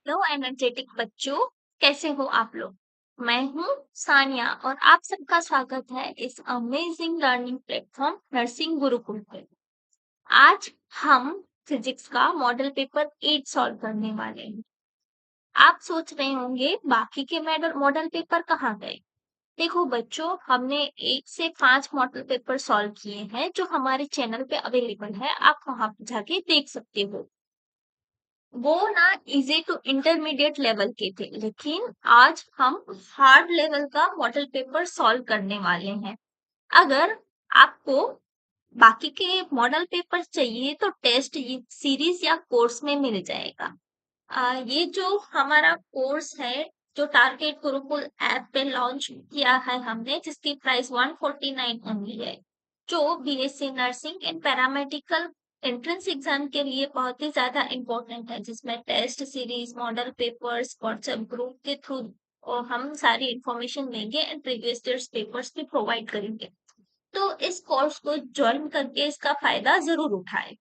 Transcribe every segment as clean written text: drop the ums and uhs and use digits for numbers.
Hello energetic बच्चों, कैसे हो आप लोग। मैं हूँ सानिया और आप सबका स्वागत है इस amazing learning platform nursing Gurukul पे। आज हम फिजिक्स का मॉडल पेपर 8 सॉल्व करने वाले हैं। आप सोच रहे होंगे बाकी के मॉडल पेपर कहाँ गए। देखो बच्चों, हमने 1 से 5 मॉडल पेपर सॉल्व किए हैं जो हमारे चैनल पे अवेलेबल है, आप वहां पे जाके देख सकते हो। वो ना इजी टू इंटरमीडिएट लेवल के थे, लेकिन आज हम हार्ड लेवल का मॉडल पेपर सॉल्व करने वाले हैं। अगर आपको बाकी के मॉडल पेपर चाहिए तो टेस्ट सीरीज या कोर्स में मिल जाएगा। ये जो हमारा कोर्स है, जो टारगेट गुरुकुल ऐप पे लॉन्च किया है हमने, जिसकी प्राइस 149 ओनली है, जो BSc nursing and paramedical entrance exam के लिए बहुत ही ज्यादा इम्पोर्टेंट है, जिसमें test series, model papers, WhatsApp group के थ्रू और हम सारी इंफॉर्मेशन देंगे एंड प्रीवियस ईयर्स पेपर्स भी प्रोवाइड करेंगे। तो इस कोर्स को ज्वाइन करके इसका फायदा जरूर उठाए।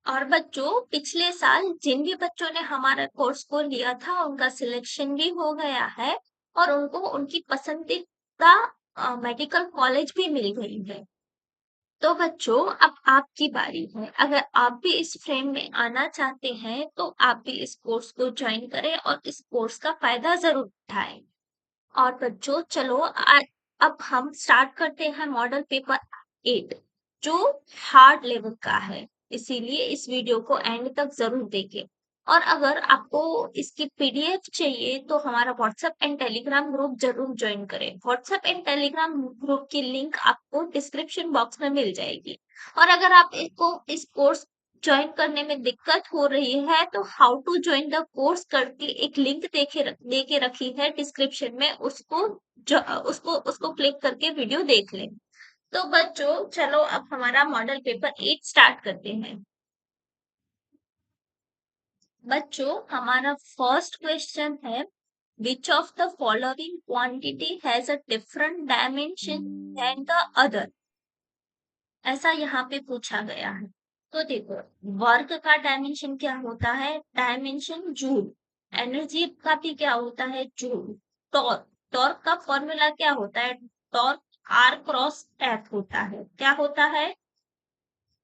और बच्चों, पिछले साल जिन भी बच्चों ने हमारा कोर्स को लिया था उनका सिलेक्शन भी हो गया है और उनको उनकी पसंदीदा मेडिकल कॉलेज भी मिल गई है। तो बच्चों, अब आपकी बारी है। अगर आप भी इस फ्रेम में आना चाहते हैं तो आप भी इस कोर्स को ज्वाइन करें और इस कोर्स का फायदा जरूर उठाएं। और बच्चों चलो, अब हम स्टार्ट करते हैं मॉडल पेपर 8, जो हार्ड लेवल का है। इसीलिए इस वीडियो को एंड तक जरूर देखें। और अगर आपको इसकी पीडीएफ चाहिए तो हमारा व्हाट्सएप एंड टेलीग्राम ग्रुप जरूर ज्वाइन करें। व्हाट्सएप एंड टेलीग्राम ग्रुप की लिंक आपको डिस्क्रिप्शन बॉक्स में मिल जाएगी। और अगर आप इस कोर्स ज्वाइन करने में दिक्कत हो रही है तो how to join the course करके एक लिंक देके रखी है डिस्क्रिप्शन में, उसको क्लिक करके वीडियो देख लें। तो बच्चों चलो, अब हमारा मॉडल पेपर 8 स्टार्ट करते हैं। बच्चों, हमारा फर्स्ट क्वेश्चन है, which of the following quantity has a different dimension than the other. ऐसा यहाँ पे पूछा गया है। तो देखो, वर्क का डायमेंशन क्या होता है, डायमेंशन जूल। एनर्जी का भी क्या होता है, जूल। टॉर्क, टॉर्क का फॉर्मूला क्या होता है, टॉर्क आर क्रॉस एफ होता है। क्या होता है,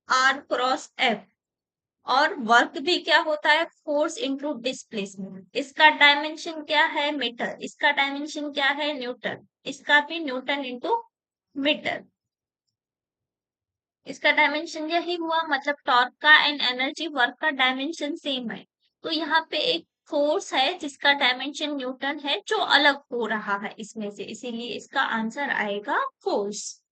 आर क्रॉस एफ। और वर्क भी क्या होता है, फोर्स इंटू डिस्प्लेसमेंट। इसका डायमेंशन क्या है, मीटर। इसका डायमेंशन क्या है, न्यूटन। इसका भी न्यूटन इंटू मीटर। इसका डायमेंशन यही हुआ, मतलब टॉर्क का एंड एनर्जी वर्क का डायमेंशन सेम है। तो यहाँ पे एक फोर्स है जिसका डायमेंशन न्यूटन है, जो अलग हो रहा है इसमें से, इसीलिए इसका आंसर आएगा फोर्स।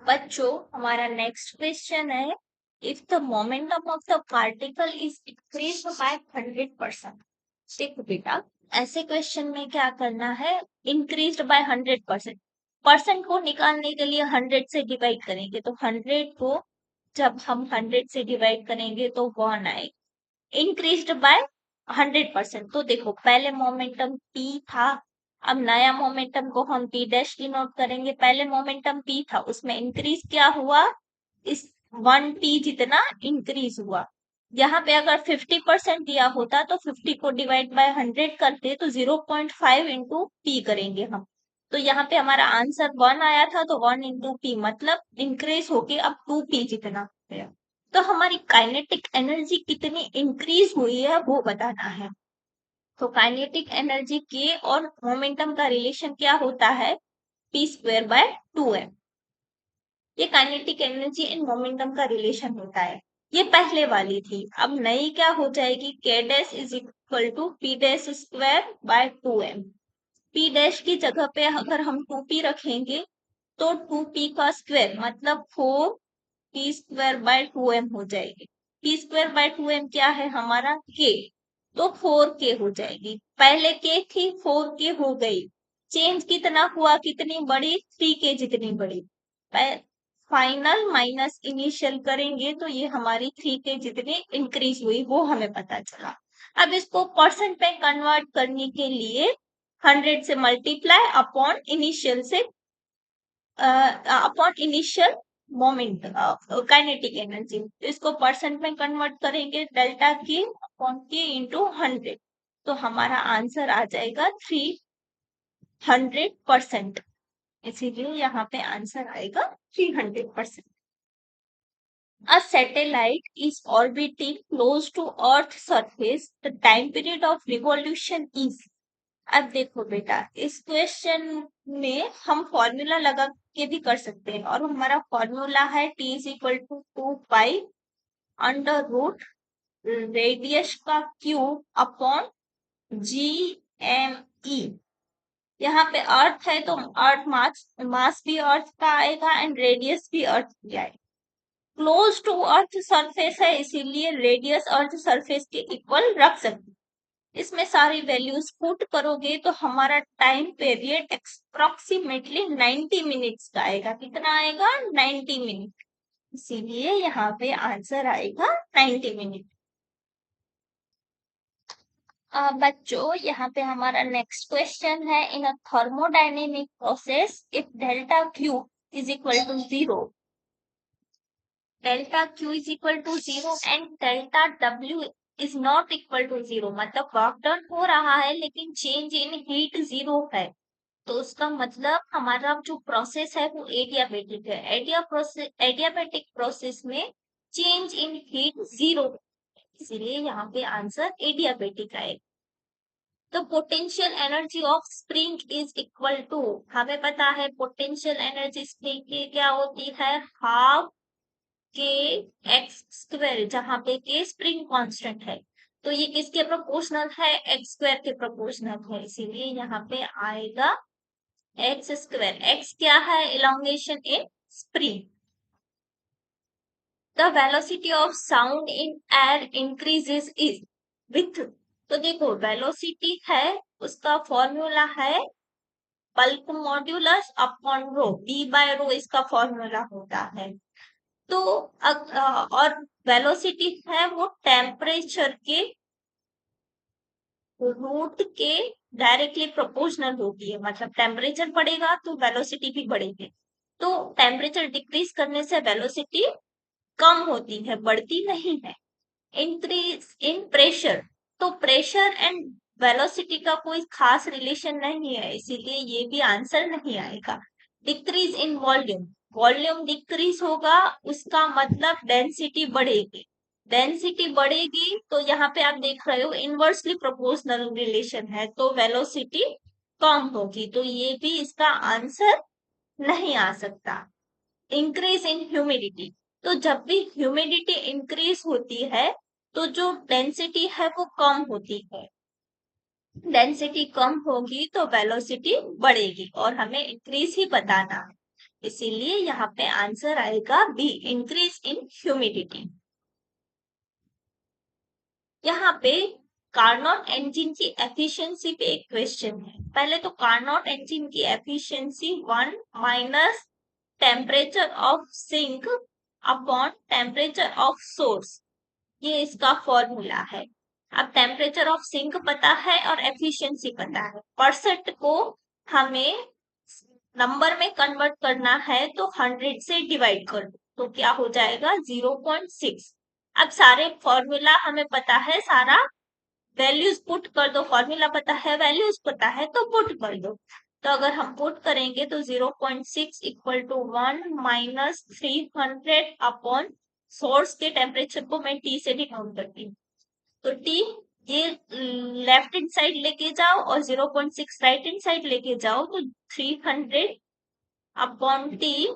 बच्चों, हमारा नेक्स्ट क्वेश्चन है, if the momentum of the particle is increased by 100%। देखो बेटा, ऐसे क्वेश्चन में क्या करना है, इंक्रीज्ड बाय 100%। परसेंट को निकालने के लिए 100 से डिवाइड करेंगे, तो 100 को जब हम 100 से डिवाइड करेंगे तो 1 आएगा। Increased by 100%। तो देखो, पहले मोमेंटम p था, अब नया मोमेंटम को हम p डैश डिनोट करेंगे। पहले मोमेंटम p था, उसमें इंक्रीज क्या हुआ, इस 1p जितना इंक्रीज हुआ। यहाँ पे अगर 50% दिया होता तो 50 को डिवाइड बाय 100 करते तो 0.5 इंटू पी करेंगे हम। तो यहाँ पे हमारा आंसर 1 आया था, तो 1 इंटू पी मतलब इंक्रीज होके अब 2p जितना गया। तो हमारी काइनेटिक एनर्जी कितनी इंक्रीज हुई है वो बताना है। तो काइनेटिक एनर्जी के और मोमेंटम का रिलेशन क्या होता है, पी स्क्वायर बाय 2m। ये काइनेटिक एनर्जी एंड मोमेंटम का रिलेशन होता है। ये पहले वाली थी, अब नई क्या हो जाएगी, K dash is equal to P dash square by 2m। P dash की जगह पे अगर हम 2p रखेंगे तो 2p का स्क्वायर मतलब 4p स्क्वायर बाय 2m हो जाएगी। p स्क्वायर बाय 2m क्या है हमारा, k। तो 4k हो जाएगी, पहले k थी 4k हो गई। चेंज कितना हुआ, कितनी बड़ी, 3k जितनी बड़ी। फाइनल माइनस इनिशियल करेंगे तो ये हमारी 3k जितनी इंक्रीज हुई वो हमें पता चला। अब इसको परसेंट में कन्वर्ट करने के लिए 100 से multiply upon initial moment kinetic energy, तो इसको परसेंट में कन्वर्ट करेंगे, डेल्टा के अपॉन के इंटू 100, तो हमारा आंसर आ जाएगा 300%। इसीलिए यहाँ पे आंसर आएगा 300%। A satellite is orbiting close to Earth surface. The time period of revolution is। अब देखो बेटा, इस क्वेश्चन में हम फॉर्मूला लगा के भी कर सकते हैं, और हमारा फॉर्मूला है t is equal to 2 pi under root radius का क्यूब अपॉन GME। यहाँ पे अर्थ है तो अर्थ मास भी अर्थ का आएगा एंड रेडियस भी अर्थ की आएगा। क्लोज टू अर्थ सरफेस है, इसीलिए रेडियस अर्थ सरफेस के इक्वल रख सकते। इसमें सारी वैल्यूज पुट करोगे तो हमारा टाइम पीरियड अप्रोक्सीमेटली 90 मिनट्स का आएगा। कितना आएगा? 90 मिनट। इसीलिए यहाँ पे आंसर आएगा 90 मिनट। बच्चों, यहाँ पे हमारा नेक्स्ट क्वेश्चन है, in a thermodynamic process if delta Q is equal to 0, delta Q is equal to 0 and delta W is not equal to 0, मतलब वर्क डन हो रहा है लेकिन चेंज इन हीट 0 है, तो उसका मतलब हमारा जो प्रोसेस है वो एडियाबेटिक है। एडियाबेटिक प्रोसेस में चेंज इन हीट 0, इसलिए यहाँ पे आंसर एडियाबेटिक आएगा। तो potential energy of spring is equal to, हमें पता है पोटेंशियल एनर्जी स्प्रिंग की क्या होती है, हाफ के एक्स स्क्वायर, जहां पे के स्प्रिंग कांस्टेंट है, तो ये किसके प्रोपोर्शनल है? एक्स स्क्वायर के प्रोपोर्शनल है, इसीलिए यहाँ पे आएगा एक्स स्क्वायर। एक्स क्या है? Elongation in spring. The velocity of sound in air increases is with, तो देखो वेलोसिटी है उसका फॉर्मूला है bulk modulus upon rho, B by rho इसका फॉर्मूला होता है। तो और वेलोसिटी है वो टेम्परेचर के रूट के डायरेक्टली प्रोपोर्शनल होती है, मतलब टेम्परेचर बढ़ेगा तो वेलोसिटी भी बढ़ेगी। तो टेम्परेचर डिक्रीज करने से वेलोसिटी कम होती है, बढ़ती नहीं है। इंक्रीज इन प्रेशर, तो प्रेशर एंड वेलोसिटी का कोई खास रिलेशन नहीं है, इसीलिए ये भी आंसर नहीं आएगा। Decrease in volume, volume decrease होगा उसका मतलब डेंसिटी बढ़ेगी, डेंसिटी बढ़ेगी तो यहाँ पे आप देख रहे हो इनवर्सली प्रोपोर्शनल रिलेशन है, तो वेलोसिटी कम होगी, तो ये भी इसका आंसर नहीं आ सकता। इंक्रीज इन ह्यूमिडिटी, तो जब भी ह्यूमिडिटी इंक्रीज होती है तो जो डेंसिटी है वो कम होती है, डेंसिटी कम होगी तो वेलोसिटी बढ़ेगी, और हमें इंक्रीज ही बताना है, इसीलिए यहाँ पे आंसर आएगा बी, इंक्रीज इन ह्यूमिडिटी। यहाँ पे कार्नोट इंजन की एफिशिएंसी पे एक क्वेश्चन है। पहले तो कार्नोट इंजन की efficiency 1 minus temperature of sink upon temperature of source, ये इसका फॉर्मूला है। अब टेम्परेचर ऑफ सिंक पता है और एफिशिएंसी पता है, परसेंट को हमें नंबर में कन्वर्ट करना है तो 100 से डिवाइड कर दो, तो क्या हो जाएगा? 0.6। अब सारे फॉर्मूला हमें पता है, सारा वैल्यूज पुट कर दो, फॉर्मूला पता है वैल्यूज पता है तो पुट कर दो। तो अगर हम पुट करेंगे तो 0.6 equal to 1 minus 300 upon source के टेम्परेचर को मैं टी से डिनोट करती हूँ, तो टी ये लेफ्ट हैंड साइड लेके जाओ और 0.6 राइट हैंड साइड लेके जाओ, तो 300 upon T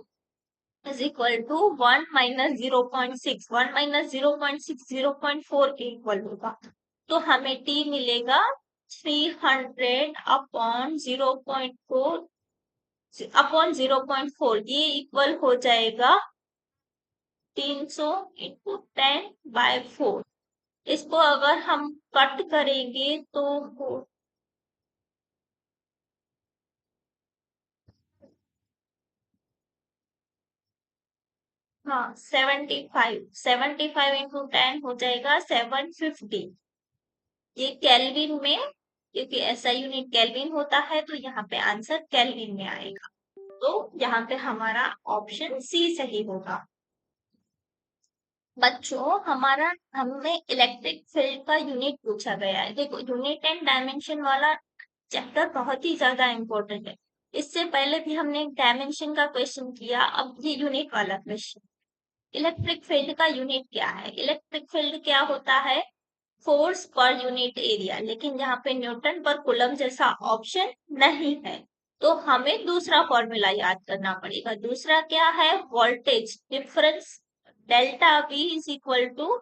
is equal to 1 minus 0.6, 1 minus 0.6 0.4 के इक्वल होगा, तो हमें टी मिलेगा 300 अपॉन 0.4 अपॉन 0.4, ये इक्वल हो जाएगा 300 इंटू 10/4। इसको अगर हम कट करेंगे तो हाँ 75 इंटू 10 हो जाएगा 750। ये केल्विन में, क्योंकि ऐसा यूनिट केल्विन होता है तो यहाँ पे आंसर केल्विन में आएगा। तो यहाँ पे हमारा ऑप्शन सी सही होगा। बच्चों हमारा हमें इलेक्ट्रिक फील्ड का यूनिट पूछा गया है। देखो यूनिट एंड डायमेंशन वाला चैप्टर बहुत ही ज्यादा इम्पोर्टेंट है। इससे पहले भी हमने एक डायमेंशन का क्वेश्चन किया, अब ये यूनिट वाला क्वेश्चन। इलेक्ट्रिक फील्ड का यूनिट क्या है? इलेक्ट्रिक फील्ड क्या होता है? Force per unit area. लेकिन यहाँ पे न्यूटन पर कूलम जैसा ऑप्शन नहीं है, तो हमें दूसरा फॉर्मूला याद करना पड़ेगा। दूसरा क्या है? Voltage difference delta V is equal to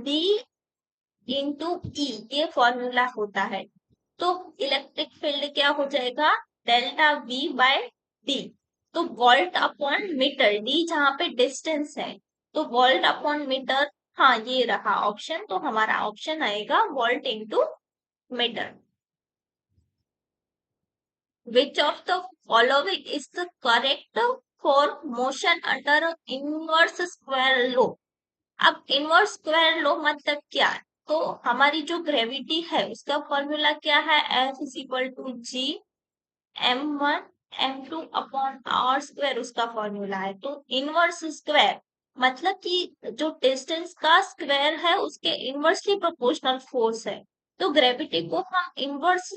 D into E, ये फॉर्मूला होता है। तो इलेक्ट्रिक फील्ड क्या हो जाएगा? Delta V by D. तो वोल्ट अपॉन मीटर, डी जहाँ पे डिस्टेंस है, तो वोल्ट अपॉन मीटर। हाँ ये रहा ऑप्शन, तो हमारा ऑप्शन आएगा volt into metre. Which of the following is the correct for motion under inverse square law? अब इनवर्स स्क्वायर लो मतलब क्या? तो हमारी जो ग्रेविटी है उसका फॉर्मूला क्या है? F is equal to G m1 m2 upon R square, उसका फॉर्मूला है। तो इनवर्स स्क्वायर मतलब कि जो डिस्टेंस का स्क्वायर है उसके इनवर्सली प्रोपोर्शनल फोर्स है। तो ग्रेविटी को हम इनवर्स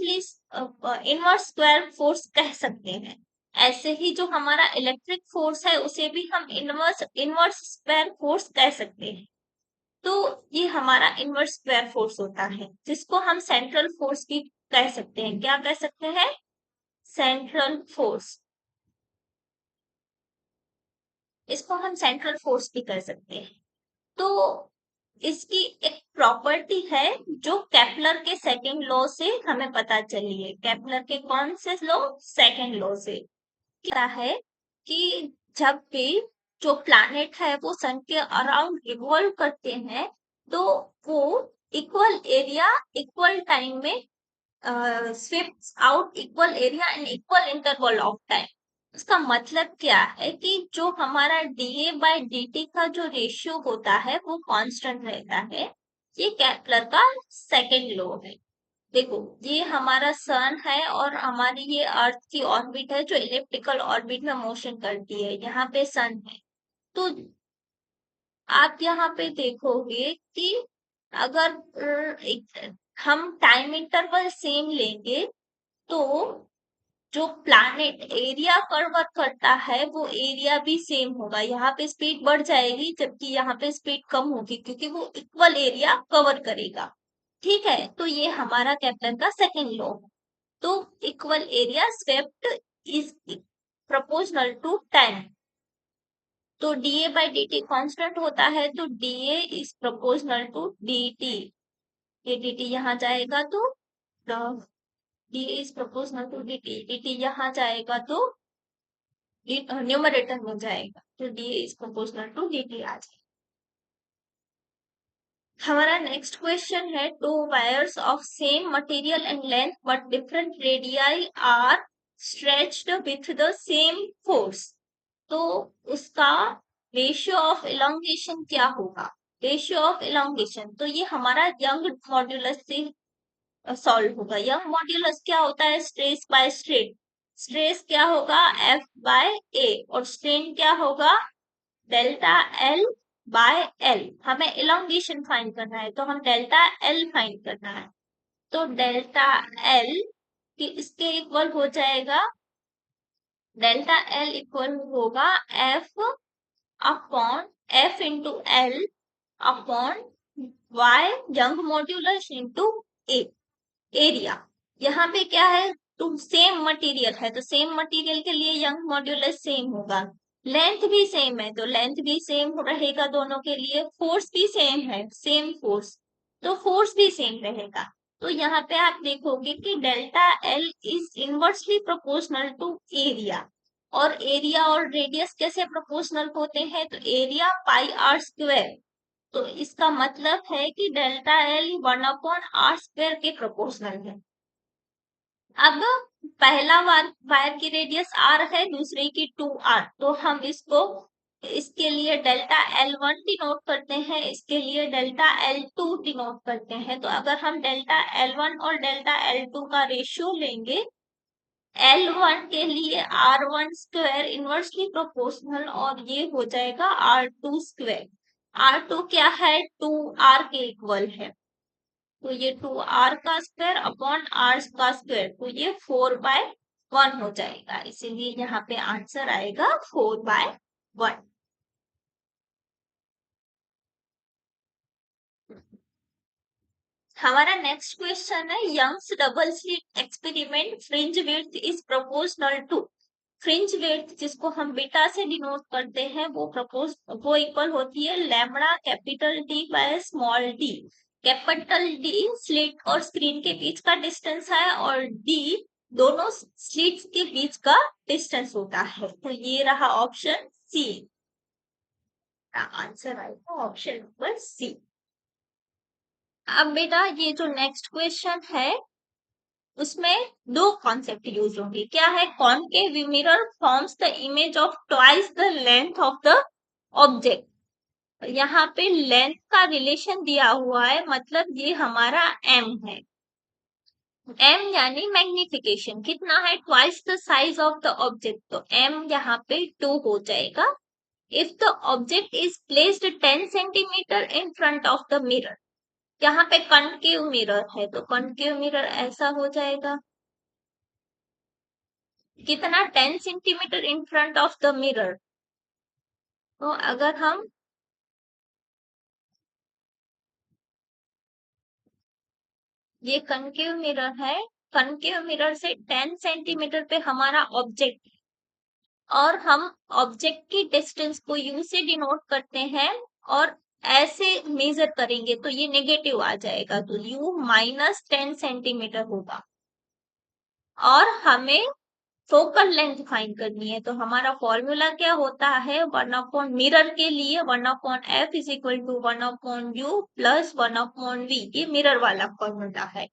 स्क्वायर फोर्स कह सकते हैं। ऐसे ही जो हमारा इलेक्ट्रिक फोर्स है उसे भी हम इनवर्स स्क्वायर फोर्स कह सकते हैं। तो ये हमारा इनवर्स स्क्वायर फोर्स होता है, जिसको हम सेंट्रल फोर्स भी कह सकते हैं। क्या कह सकते हैं? Central force. इसको हम सेंट्रल फोर्स भी कह सकते हैं। तो इसकी एक प्रॉपर्टी है जो केपलर के सेकंड लॉ से हमें पता चली है। केपलर के कौन से लॉ? सेकंड लॉ से। क्या है कि जब भी जो प्लैनेट है वो सन के अराउंड रिवॉल्व करते हैं, तो वो इक्वल एरिया इक्वल टाइम में sweeps out equal area in equal interval of time. उसका मतलब क्या है कि जो हमारा डीए बाय dt का जो रेशियो होता है वो कांस्टेंट रहता है। ये केपलर का सेकंड लॉ है। देखो ये हमारा सन है और हमारी ये अर्थ की ऑर्बिट है जो इलिप्टिकल ऑर्बिट में मोशन करती है। यहाँ पे सन है। तो आप यहाँ पे देखोगे कि अगर हम टाइम इंटरवल सेम लेंगे, तो जो प्लैनेट एरिया कवर करता है वो एरिया भी सेम होगा। यहाँ पे स्पीड बढ़ जाएगी जबकि यहाँ पे स्पीड कम होगी, क्योंकि वो इक्वल एरिया कवर करेगा। ठीक है, तो ये हमारा केपलर का सेकंड लॉ। तो equal area swept is proportional to time. तो DA by D T constant होता है, तो DA is proportional to D T. ये डी टी यहाँ जाएगा तो D is proportional to D T, D T यहाँ जाएगा तो न्यूमरेटर में जाएगा, तो D is proportional to D T आ जाएगा। हमारा नेक्स्ट क्वेश्चन है, two wires of same material and length but different radii are stretched with the same force. तो उसका रेशियो ऑफ इलोंगेशन क्या होगा? रेशियो ऑफ इलोंगेशन, तो ये हमारा यंग मॉड्यूलस से सॉल्व होगा। यंग मॉड्यूलस क्या होता है? Stress by strain. स्ट्रेस क्या होगा? F बाय A, और स्ट्रेन क्या होगा? Delta L by L। हमें इलोंगेशन फाइंड करना है, तो हम डेल्टा L फाइंड करना है। तो डेल्टा L इसके इक्वल हो जाएगा, डेल्टा L इक्वल होगा F upon F into L upon Y young modulus into A area. यहाँ पे क्या है? टू सेम मटेरियल है, तो सेम मटेरियल के लिए यंग मॉड्यूलस सेम होगा। लेंथ भी सेम है, तो लेंथ भी सेम रहेगा दोनों के लिए। फोर्स भी सेम है, सेम फोर्स, तो फोर्स भी सेम रहेगा। तो यहाँ पे आप देखोगे कि delta L is inversely proportional to area. और एरिया और रेडियस कैसे प्रोपोर्शनल होते हैं? तो एरिया पाई आर स्क्वायर। तो इसका मतलब है कि डेल्टा एल 1/r स्क्वायर के प्रोपोर्शनल है। अब पहला वायर की रेडियस r है, दूसरे की 2r, तो हम इसके लिए डेल्टा L1 डिनोट करते हैं, इसके लिए डेल्टा L2 डिनोट करते हैं। तो अगर हम डेल्टा L1 और डेल्टा L2 का रेशियो लेंगे L1 के लिए R1 स्क्वायर इनवर्सली प्रोपोर्शनल और ये हो जाएगा R2 स्क्वायर। R2 क्या है, 2R के इक्वल है, तो ये 2R का स्क्वायर अपॉन R का स्क्वायर, तो ये 4/1 हो जाएगा, इसीलिए यहाँ पे आंसर आएगा 4/1। हमारा नेक्स्ट क्वेश्चन है Young's double slit experiment fringe width is proportional to. Fringe width जिसको हम बीटा से डिनोट करते हैं वो इक्वल होती है lambda capital D by small D. Capital D slit और स्क्रीन के बीच का डिस्टेंस है और डी दोनों स्लिट्स के बीच का डिस्टेंस होता है, तो ये रहा ऑप्शन सी। आंसर आएगा ऑप्शन नंबर सी। अब बेटा ये जो नेक्स्ट क्वेश्चन है उसमें दो कॉन्सेप्ट यूज होंगे। क्या है, concave mirror forms the image of twice the length of the object. यहाँ पे लेंथ का रिलेशन दिया हुआ है, मतलब ये हमारा m है। m यानी मैग्निफिकेशन कितना है, twice the size of the object, तो m यहाँ पे 2 हो जाएगा। If the object is placed 10 centimetre in front of the mirror, यहाँ पे कॉनकेव मिरर है तो कॉनकेव मिरर ऐसा हो जाएगा, कितना 10 centimetre in front of the mirror. तो अगर हम ये कनकेव मिरर है, कनकेव मिरर से 10 सेंटीमीटर पे हमारा ऑब्जेक्ट और हम ऑब्जेक्ट की डिस्टेंस को यू से डिनोट करते हैं और ऐसे मेजर करेंगे तो ये नेगेटिव आ जाएगा, तो यू -10 सेंटीमीटर होगा। और हमें फोकल लेंथ फाइंड करनी है, तो हमारा फॉर्मूला क्या होता है, 1/, मिरर के लिए 1/f is equal to 1/u plus 1/v, ये मिरर वाला फॉर्मूला है।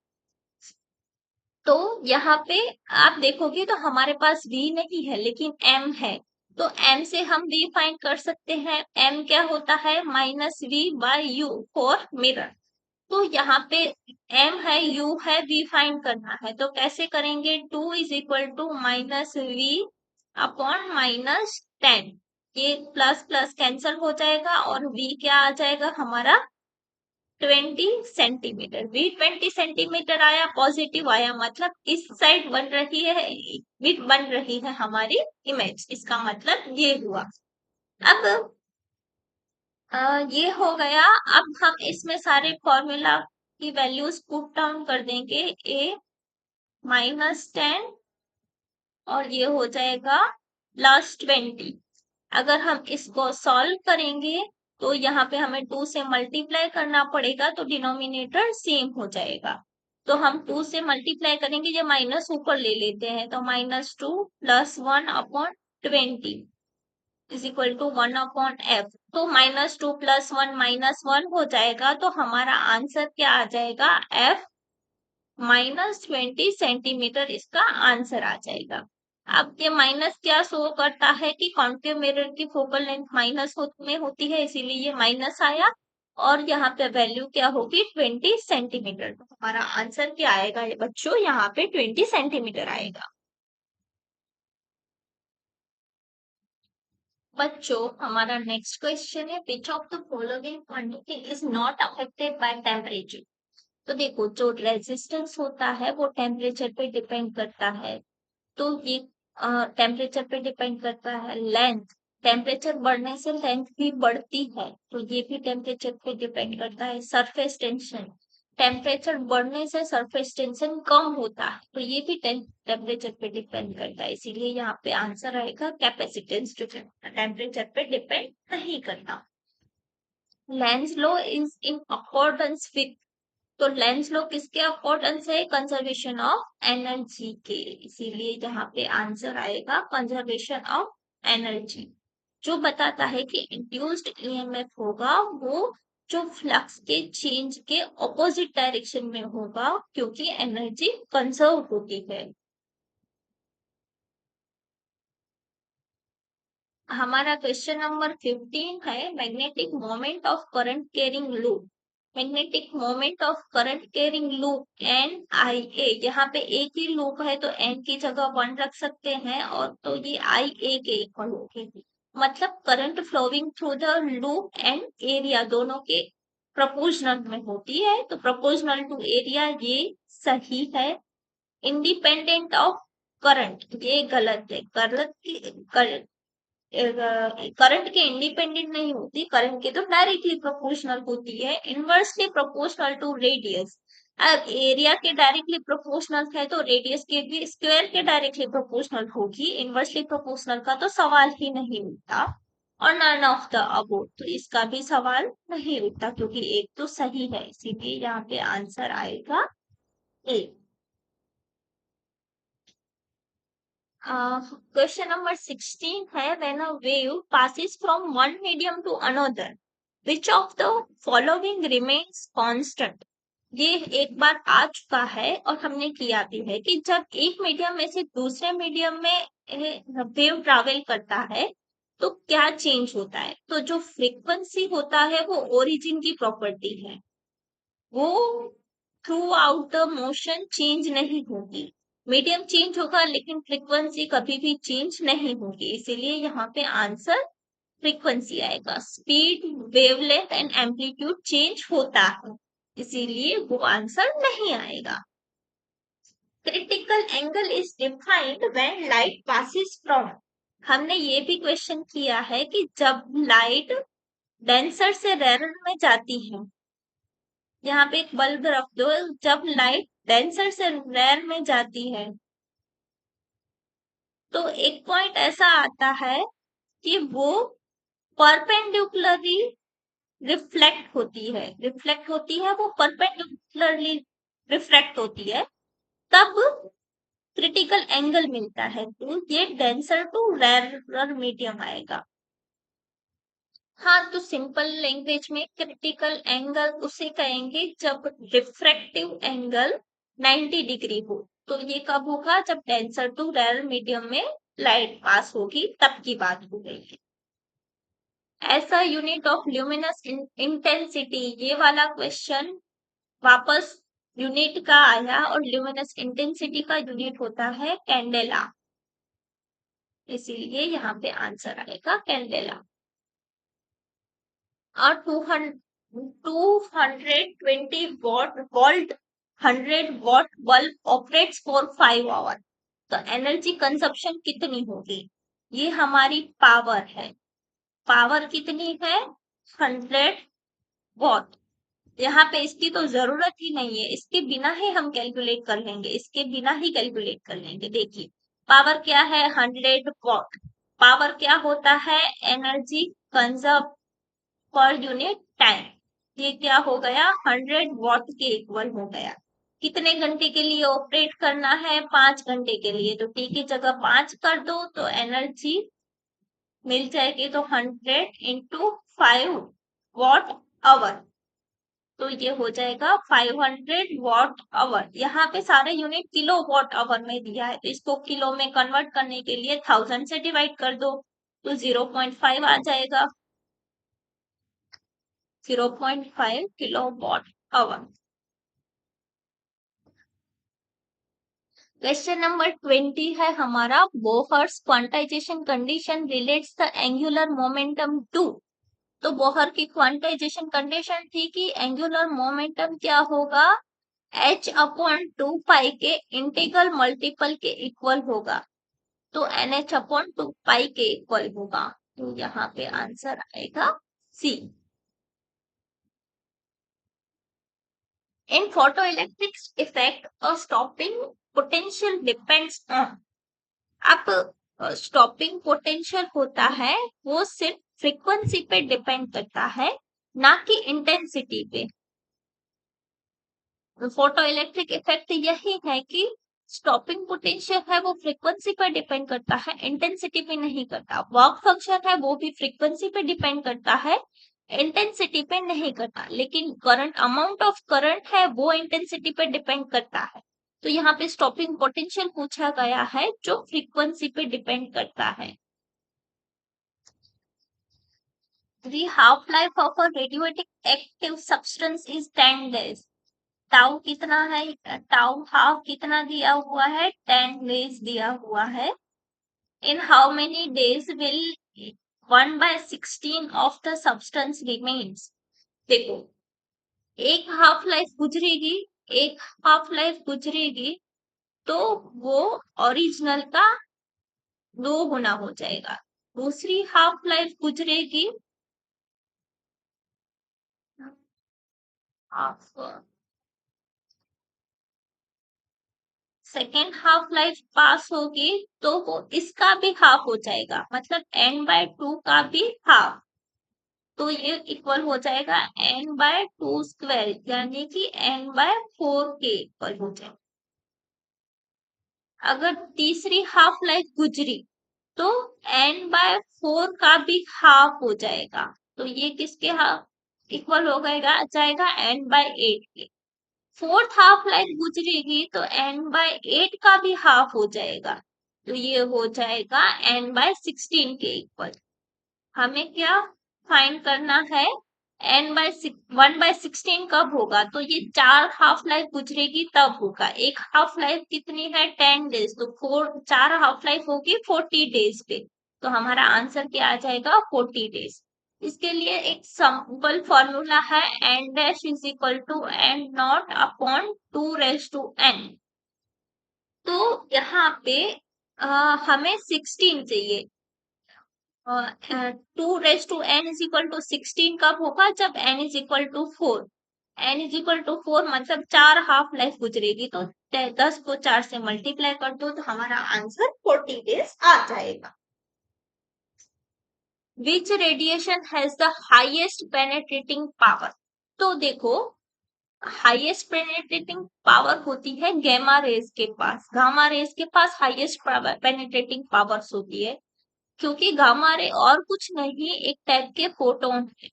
तो यहाँ पे आप देखोगे तो हमारे पास v नहीं है लेकिन m है, तो m से हम v फाइंड कर सकते हैं। m क्या होता है, -v/u फॉर मिरर। तो यहाँ पे m है, u है, v फाइंड करना है, तो कैसे करेंगे, 2 इज इक्वल टू -v/-10, ये प्लस प्लस कैंसल हो जाएगा और v क्या आ जाएगा हमारा 20 सेंटीमीटर। v 20 सेंटीमीटर आया, पॉजिटिव आया, मतलब इस साइड बन रही है, बन रही है हमारी इमेज, इसका मतलब ये हुआ। अब ये हो गया। अब हम इसमें सारे फॉर्मूला की वैल्यूज पुट डाउन कर देंगे, a -10 और ये हो जाएगा +20। अगर हम इसको सॉल्व करेंगे तो यहाँ पे हमें 2 से मल्टीप्लाई करना पड़ेगा, तो डिनोमिनेटर सेम हो जाएगा। तो हम 2 से मल्टीप्लाई करेंगे, ये माइनस ऊपर ले लेते हैं, तो -2 + 1/20 इज इक्वल टू 1/f। तो -2 + 1 -1 हो जाएगा, तो हमारा आंसर क्या आ जाएगा, f -20 सेंटीमीटर इसका आंसर आ जाएगा। अब ये माइनस क्या शो करता है कि कॉन्केव मिरर की फोकल लेंथ माइनस में होती है, इसीलिए ये माइनस आया और यहाँ पे वैल्यू क्या होगी 20 सेंटीमीटर। तो हमारा आंसर क्या आएगा ये बच्चों, यहाँ पे 20 सेंटीमीटर आएगा। बच्चों हमारा नेक्स्ट क्वेश्चन है, which of the following quantity is not affected by temperature. तो देखो जो रेजिस्टेंस होता है वो टेम्परेचर पे डिपेंड करता है, तो ये टेम्परेचर पे डिपेंड करता है। लेंथ, टेम्परेचर बढ़ने से लेंथ भी बढ़ती है, तो ये भी टेम्परेचर पे डिपेंड करता है। सरफेस टेंशन, टेम्परेचर बढ़ने से सरफेस टेंशन कम होता है, तो ये भी टेम्परेचर पे डिपेंड करता है, इसीलिए यहाँ पे आंसर आएगा कैपेसिटेंस, जो टेम्परेचर पे डिपेंड नहीं करता। Lenz law is in accordance with, तो लेंस लॉ किसके अकॉर्डेंस है, कंजर्वेशन ऑफ एनर्जी के, इसीलिए यहाँ पे आंसर आएगा कंजर्वेशन ऑफ एनर्जी, जो बताता है कि इंड्यूस्ड ईएमएफ होगा वो जो फ्लक्स के चेंज के ऑपोजिट डायरेक्शन में होगा, क्योंकि एनर्जी कंजर्व होती है। हमारा क्वेश्चन नंबर 15 है, magnetic moment of current carrying loop. Magnetic moment of current carrying loop N I A, यहाँ पे एक ही लूप है तो एन की जगह 1 रख सकते हैं, और तो ये आई ए के इक्वल होगी। मतलब current flowing through the loop and area दोनों के प्रोपोर्शनल में होती है, तो प्रोपोर्शनल टू एरिया ये सही है। इंडिपेंडेंट ऑफ करंट ये गलत है। करंट के इंडिपेंडेंट नहीं होती, करंट के तो डायरेक्टली प्रोपोर्शनल होती है। इनवर्सली प्रोपोर्शनल टू रेडियस, अब एरिया के डायरेक्टली प्रोपोर्शनल है तो रेडियस के भी स्क्वायर के डायरेक्टली प्रोपोर्शनल होगी। इनवर्सली प्रोपोर्शनल का तो सवाल ही नहीं उठता। और नन ऑफ द अबोव, तो इसका भी सवाल नहीं उठता क्योंकि एक तो सही है, इसीलिए यहाँ पे आंसर आएगा ए। Question number 16 है, when a wave passes from one medium to another, which of the following remains constant? ये एक बार आ चुका है और हमने किया भी है कि जब एक मीडियम में से दूसरे मीडियम में वेव ट्रैवल करता है तो क्या चेंज होता है। तो जो फ्रीक्वेंसी होता है वो ओरिजिन की प्रॉपर्टी है, वो through out the motion change नहीं होगी। मीडियम चेंज होगा लेकिन फ्रीक्वेंसी कभी भी चेंज नहीं होगी, इसीलिए यहाँ पे आंसर फ्रीक्वेंसी आएगा। Speed, wavelength and amplitude change होता है, इसीलिए वो आंसर नहीं आएगा। Critical angle is defined when light passes from, हमने ये भी क्वेश्चन किया है कि जब लाइट डेंसर से रेयर में जाती है, यहाँ पे एक बल्ब रख दो, जब लाइट डेंसर से रेयर में जाती है तो एक पॉइंट ऐसा आता है कि वो परपेंडिकुलरली रिफ्लेक्ट होती है, वो परपेंडिकुलरली रिफ्लेक्ट होती है, तब क्रिटिकल एंगल मिलता है, तो ये डेंसर टू रेयर मीडियम आएगा। हाँ, तो सिंपल लैंग्वेज में क्रिटिकल एंगल उसे कहेंगे जब रिफ्रैक्टिव एंगल 90 डिग्री हो। तो ये कब होगा, जब डेंसर टू रेयर मीडियम में लाइट पास होगी, तब की बात हो रही है। ऐसा यूनिट ऑफ ल्यूमिनस इंटेंसिटी, ये वाला क्वेश्चन वापस यूनिट का आया, और ल्यूमिनस इंटेंसिटी का यूनिट होता है कैंडेला, इसीलिए यहाँ पे आंसर आएगा कैंडेला। और 220 volt 100 watt bulb operates for 5 hour, तो एनर्जी कंजप्शन कितनी होगी। ये हमारी पावर है, पावर कितनी है 100 वॉट। यहाँ पे इसकी तो जरूरत ही नहीं है, इसके बिना ही हम कैलकुलेट कर लेंगे, इसके बिना ही कैलकुलेट कर लेंगे। देखिए पावर क्या है 100 वॉट, पावर क्या होता है energy conserve per unit time, ये क्या हो गया 100 वॉट के इक्वल हो गया। कितने घंटे के लिए ऑपरेट करना है, 5 घंटे के लिए, तो टी की जगह 5 कर दो तो एनर्जी मिल जाएगी, तो 100 × 5 वॉट आवर, तो ये हो जाएगा 500 वॉट आवर। यहाँ पे सारे यूनिट किलो वॉट आवर में दिया है, तो इसको किलो में कन्वर्ट करने के लिए 1000 से डिवाइड कर दो, तो 0.5 आ जाएगा, 0.5 kilowatt hour. Question number 20 है हमारा, Bohr's quantization condition relates the angular momentum to. तो बोहर की क्वांटाइजेशन कंडीशन थी कि एंगुलर मोमेंटम क्या होगा, h/2 पाई के इंटीग्रल मल्टीपल के इक्वल होगा, तो nh/2 पाई के इक्वल होगा, तो यहाँ पे आंसर आएगा सी। In photoelectric effect, a stopping potential depends on, अब स्टॉपिंग पोटेंशियल होता है वो सिर्फ फ्रीक्वेंसी पे डिपेंड करता है, ना कि इंटेंसिटी पे। फोटो इलेक्ट्रिक इफेक्ट यही है कि स्टॉपिंग पोटेंशियल है वो फ्रीक्वेंसी पर डिपेंड करता है, इंटेंसिटी पे नहीं करता। वर्क फंक्शन है वो भी फ्रीक्वेंसी पे डिपेंड करता है, इंटेंसिटी पे नहीं करता। लेकिन करंट, अमाउंट ऑफ करंट है वो इंटेंसिटी पे डिपेंड करता है, तो यहाँ पे स्टॉपिंग पोटेंशियल पूछा गया है जो फ्रीक्वेंसी पे डिपेंड करता है। The half-life of a radioactive substance is 10 days. Tau कितना है? टाउ हाफ कितना दिया हुआ है? 10 days दिया हुआ है. In how many days will 1/16 of the substance remains? देखो, एक हाफ लाइफ गुजरेगी, एक हाफ लाइफ गुजरेगी, तो वो ओरिजिनल का 2 गुना हो जाएगा. दूसरी हाफ लाइफ गुजरेगी, सेकेंड हाफ लाइफ पास होगी, तो वो इसका भी हाफ हो जाएगा, मतलब n/2 का भी हाफ. तो ये इक्वल हो जाएगा n/2 स्क्वायर, यानी कि n/4 के इक्वल हो जाएगा. अगर तीसरी हाफ लाइफ गुजरी, तो n/4 का भी हाफ हो जाएगा. तो ये किसके हाफ इक्वल हो जाएगा n/8 के. फोर्थ हाफ लाइफ गुजरेगी, तो n/8 का भी हाफ हो जाएगा. तो ये हो जाएगा n/16 के इक्वल. हमें क्या फाइंड करना है? 1/16 कब होगा? तो ये 4 हाफ लाइफ गुजरेगी तब होगा. एक हाफ लाइफ कितनी है? 10 डेज. तो 4 हाफ लाइफ होगी 40 डेज पे. तो हमारा आंसर क्या आ जाएगा? 40 डेज. इसके लिए एक सिंपल फॉर्मूला है, n dash is equal to n naught upon 2n. तो यहाँ पे हमें 16 चाहिए. 2n इज इक्वल टू 16 कब होगा? जब n is equal to 4. n is equal to 4 मतलब 4 हाफ लाइफ गुजरेगी. तो 10 को 4 से मल्टीप्लाई कर दो, तो हमारा आंसर 40 डेज आ जाएगा. Which radiation has the highest penetrating power? तो देखो, हाईएस्ट पेनेट्रेटिंग पावर होती है गैमा रेज के पास. गामा रेज के पास हाईएस्ट पेनेट्रेटिंग पावर्स होती है, क्योंकि गामा रे और कुछ नहीं, एक टाइप के फोटोन है.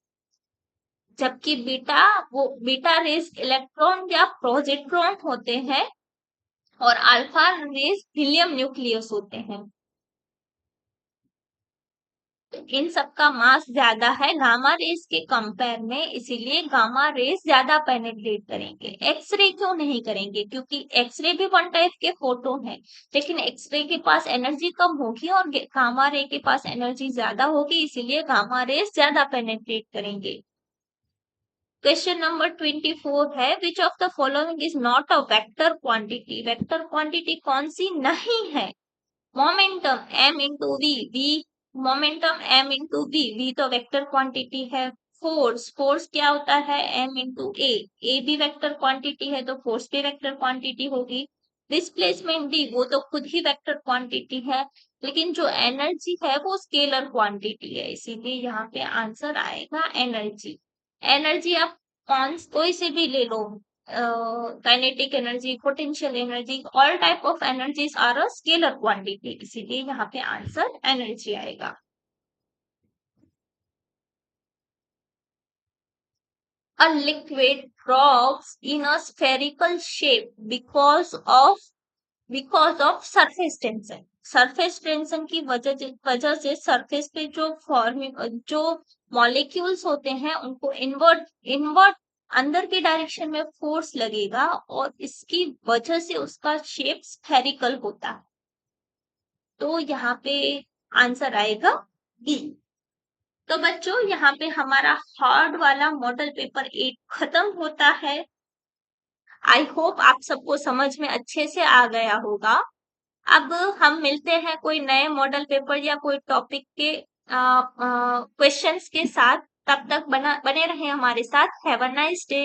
जबकि बीटा रेज इलेक्ट्रॉन या प्रोजेट्रॉन होते हैं, और अल्फा रेज हीलियम न्यूक्लियस होते हैं. इन सबका मास ज्यादा है गामा रेज के कंपेयर में, इसीलिए गामा रेज ज्यादा पेनिट्रेट करेंगे. एक्सरे क्यों नहीं करेंगे? क्योंकि एक्सरे भी वन टाइप के फोटोन है, लेकिन एक्सरे के पास एनर्जी कम होगी और गामा रे के पास एनर्जी ज्यादा होगी, इसीलिए गामा रेज ज्यादा पेनिट्रेट करेंगे. क्वेश्चन नंबर 24 है, which of the following is not a vector quantity? Vector quantity कौन सी नहीं है? Momentum m into v. Momentum m into v तो वेक्टर क्वांटिटी है. फोर्स क्या होता है? m इंटू ए भी वेक्टर क्वांटिटी है, तो फोर्स भी वेक्टर क्वांटिटी होगी. डिस्प्लेसमेंट d वो तो खुद ही वेक्टर क्वांटिटी है, लेकिन जो एनर्जी है वो स्केलर क्वांटिटी है, इसीलिए यहाँ पे आंसर आएगा एनर्जी. एनर्जी आप कोई से भी ले लो, kinetic energy, potential energy, all type of energies are a scalar quantity, इसीलिए यहाँ पे आंसर एनर्जी आएगा. A liquid drops in a spherical shape because of surface tension. Surface tension की वजह से सरफेस पे जो मॉलिक्यूल्स होते हैं उनको इनवर्ट अंदर के डायरेक्शन में फोर्स लगेगा, और इसकी वजह से उसका शेप स्फेरिकल होता है. तो यहाँ पे आंसर आएगा बी. तो बच्चों, यहाँ पे हमारा हार्ड वाला मॉडल पेपर 8 खत्म होता है. आई होप आप सबको समझ में अच्छे से आ गया होगा. अब हम मिलते हैं कोई नए मॉडल पेपर या कोई टॉपिक के क्वेश्चंस के साथ. तब तक बने रहें हमारे साथ. Have a nice day.